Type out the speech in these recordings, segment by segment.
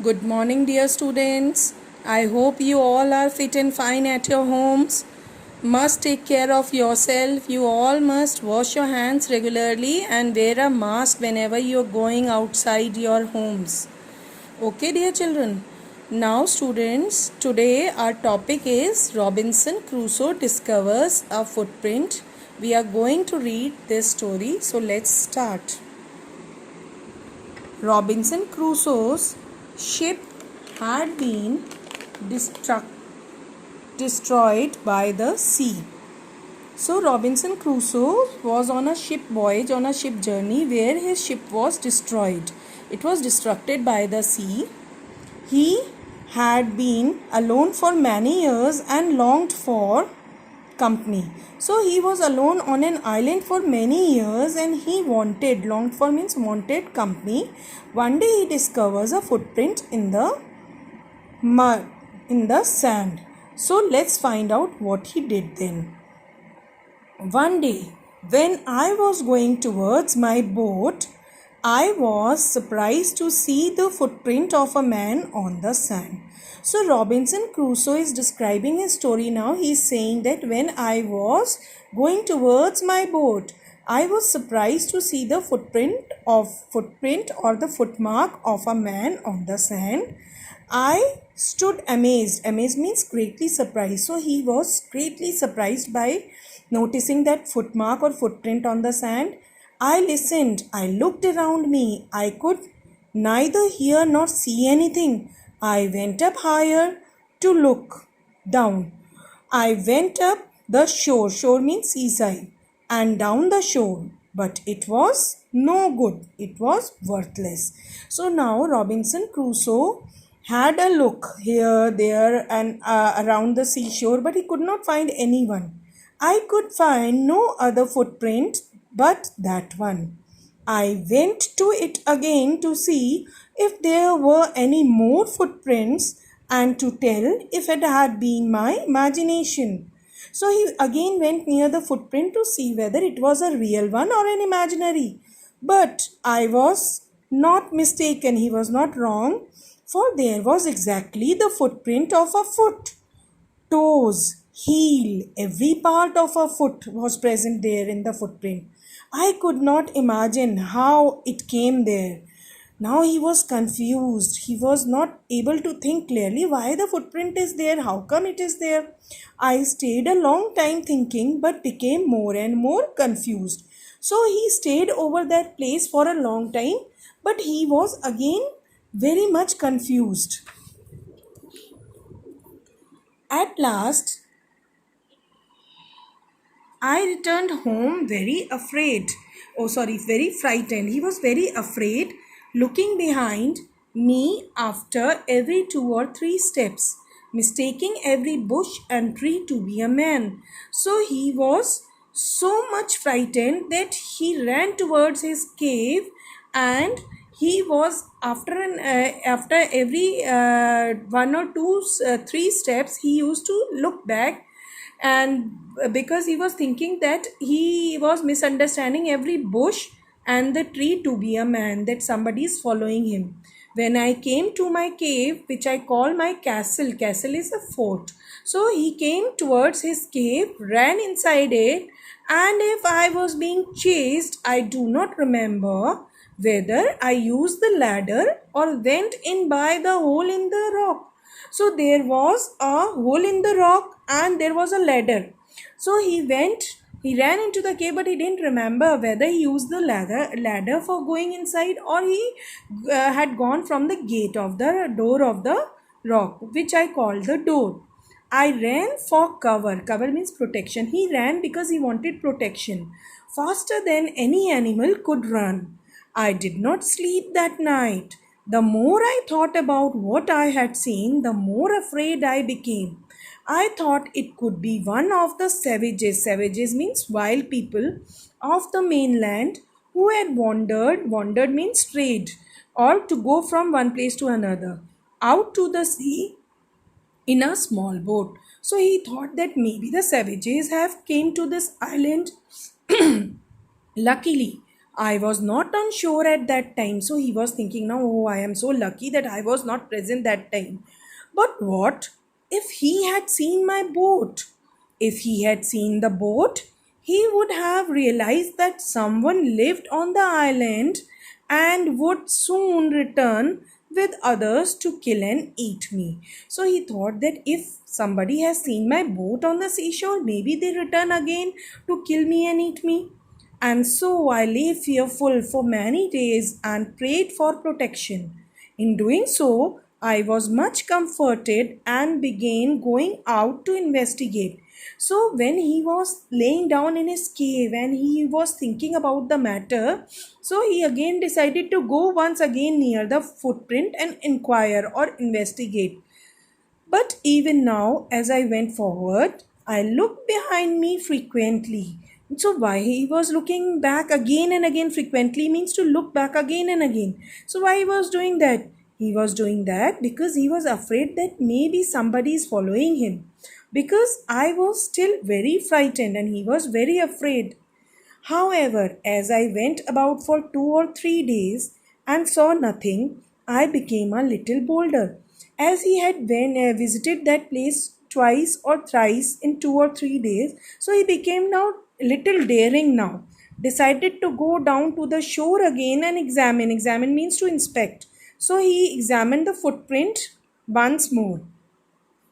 Good morning, dear students. I hope you all are fit and fine at your homes. Must take care of yourself. You all must wash your hands regularly and wear a mask whenever you're going outside your homes. Okay, dear children. Now, students, today our topic is Robinson Crusoe discovers a footprint. We are going to read this story. So, let's start. Robinson Crusoe's ship had been destroyed by the sea. So Robinson Crusoe was on a ship voyage, on a ship journey where his ship was destroyed. It was destructed by the sea. He had been alone for many years and longed for company. So he was alone on an island for many years and he longed for means wanted company. One day he discovers a footprint in the mud, in the sand. So let's find out what he did then. One day, when I was going towards my boat, I was surprised to see the footprint of a man on the sand. So Robinson Crusoe is describing his story now. He is saying that when I was going towards my boat, I was surprised to see the footprint or the footmark of a man on the sand. I stood amazed. Amazed means greatly surprised. So he was greatly surprised by noticing that footmark or footprint on the sand. I listened. I looked around me. I could neither hear nor see anything. I went up higher to look down. I went up the shore. Shore means seaside. And down the shore. But it was no good. It was worthless. So now Robinson Crusoe had a look here, there, and around the seashore, but he could not find anyone. I could find no other footprint but that one. I went to it again to see if there were any more footprints and to tell if it had been my imagination. So he again went near the footprint to see whether it was a real one or an imaginary. But I was not mistaken, he was not wrong, for there was exactly the footprint of a foot. Toes, heel, every part of a foot was present there in the footprint. I could not imagine how it came there. Now he was confused. He was not able to think clearly why the footprint is there, how come it is there. I stayed a long time thinking but became more and more confused. So he stayed over that place for a long time, but he was again very much confused. At last, I returned home very afraid. Very frightened. He was very afraid, looking behind me after every 2 or 3 steps, mistaking every bush and tree to be a man. So he was so much frightened that he ran towards his cave, and he was after every 1 or 2 3 steps he used to look back, and because he was thinking that he was misunderstanding every bush and the tree to be a man, that somebody is following him. When I came to my cave, which I call my castle is a fort, so he came towards his cave, ran inside it, and if I was being chased, I do not remember whether I used the ladder or went in by the hole in the rock. So there was a hole in the rock and there was a ladder. So he ran into the cave, but he didn't remember whether he used the ladder for going inside, or he had gone from the gate of the door of the rock, which I call the door. I ran for cover. Cover means protection. He ran because he wanted protection, faster than any animal could run. I did not sleep that night. The more I thought about what I had seen, the more afraid I became. I thought it could be one of the savages. Savages means wild people of the mainland who had wandered. Wandered means strayed, or to go from one place to another, out to the sea in a small boat. So he thought that maybe the savages have came to this island. Luckily, I was not on shore at that time. So he was thinking now, oh, I am so lucky that I was not present that time. But what if he had seen my boat? If he had seen the boat, he would have realized that someone lived on the island and would soon return with others to kill and eat me. So he thought that if somebody has seen my boat on the seashore, maybe they return again to kill me and eat me. And so I lay fearful for many days and prayed for protection. In doing so, I was much comforted and began going out to investigate. So, when he was laying down in his cave and he was thinking about the matter, so he again decided to go once again near the footprint and inquire or investigate. But even now, as I went forward, I looked behind me frequently. So, why he was looking back again and again frequently means to look back again and again. So, why he was doing that? He was doing that because he was afraid that maybe somebody is following him. Because I was still very frightened and he was very afraid. However, as I went about for 2 or 3 days and saw nothing, I became a little bolder. As he had visited that place twice or thrice in 2 or 3 days, so he became now little daring now. Decided to go down to the shore again and examine. Examine means to inspect. So he examined the footprint once more.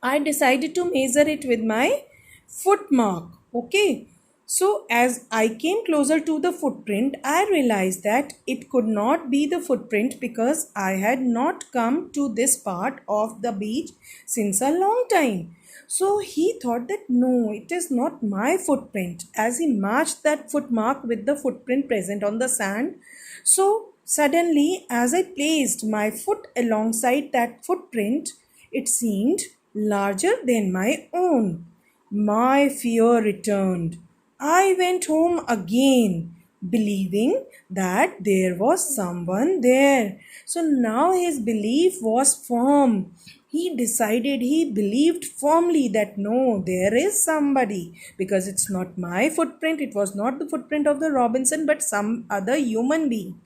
I decided to measure it with my foot mark. Okay. So as I came closer to the footprint, I realized that it could not be the footprint because I had not come to this part of the beach since a long time. So he thought that no, it is not my footprint. As he matched that foot mark with the footprint present on the sand, so suddenly as I placed my foot alongside that footprint, it seemed larger than my own. My fear returned. I went home again, believing that there was someone there. So now his belief was firm. He decided, he believed firmly that no, there is somebody because it's not my footprint, it was not the footprint of the Robinson, but some other human being.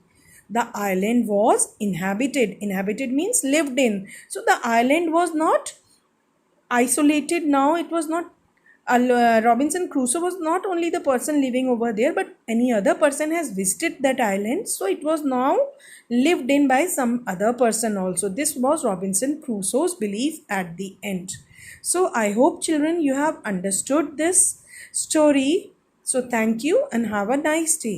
The island was inhabited. Inhabited means lived in. So the island was not isolated now. It was not Robinson Crusoe was not only the person living over there, but any other person has visited that island. So it was now lived in by some other person also. This was Robinson Crusoe's belief at the end. So I hope children you have understood this story. So thank you and have a nice day.